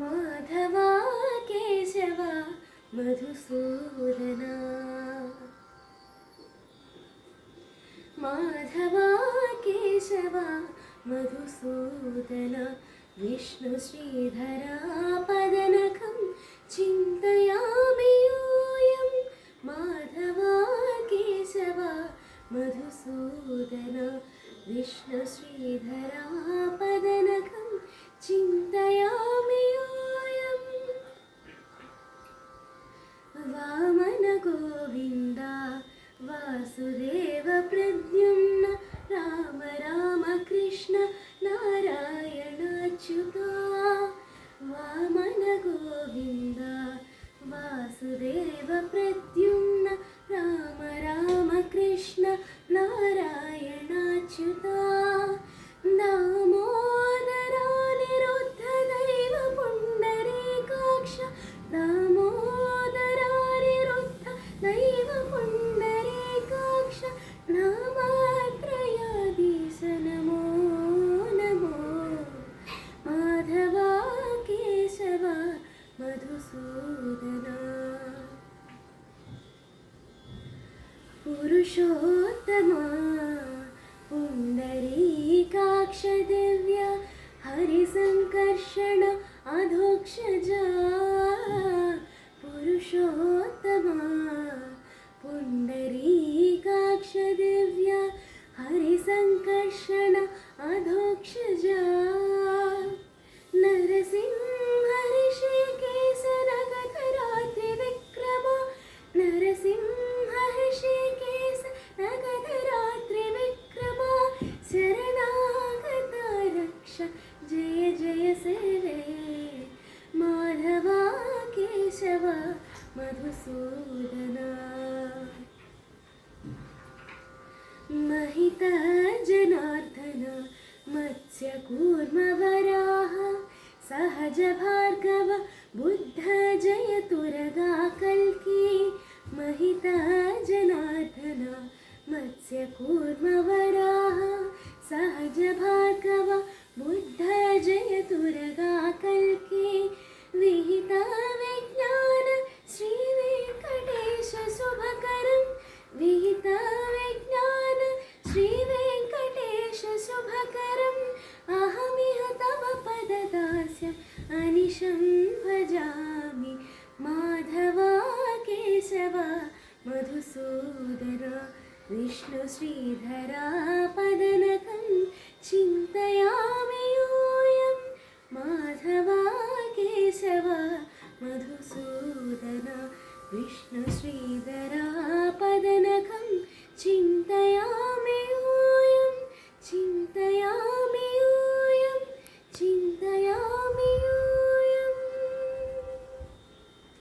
माधवा केशव मधुसूदना माधवा केशव मधुसूदना विष्णुश्रीधरा पदनखं चिन्तयामि यूयं माधवा केशव मधुसूदना विष्णुश्रीधरा पदनखं चिन्तयामि यूयम् वामन गोविन्द वासुदेव प्रद्युम्न राम राम कृष्ण नारायणाच्युता वामन गोविन्द वासुदेव प्रद्युम्न राम राम कृष्ण नारायणाच्युता दामोदरा निरुद्ध दैव पुण्डरीकाक्ष दामोदरा निरुद्ध दैव पुण्डरीकाक्ष नामत्रयाधीश नमो नमो माधवा केशव मधुसूदना पुरुषोत्तमा पुण्डरीकाक्ष दिव्य हरिसंकर्षण अधोक्षजा पुरुषोत्तमा पुण्डरीकाक्ष दिव्य हरिसंकर्षण अधोक्षजा नरसिंह ऋषिकेश नगधरात्रि विक्रम नरसिंह ऋषिकेश नगधरात्रि विक्रम शरणागत रक्ष जय जय सेवे माधवा केशव मधुसूदना महिता जनार्दन मत्स्यकूर्मवराह सहज भार्गव बुद्ध जय तुरगा कल्की महिता जनार्दन मत्स्यकूर्मवराह सहज भार्गव बुद्ध जय तुरगा कल्की विहिता विज्ञान श्री वेंकटेश शुभकरं विहिता विज्ञान श्री वेंकटेश शुभकरम् अहमिह तव पददास्यम् अनिशं भजामि माधवा केशव मधुसूदना विष्णुश्रीधरा पदनखं चिन्तयामि यूयं माधवा केशव मधुसूदना विष्णुश्रीधरा पदनखं चिन्तयामि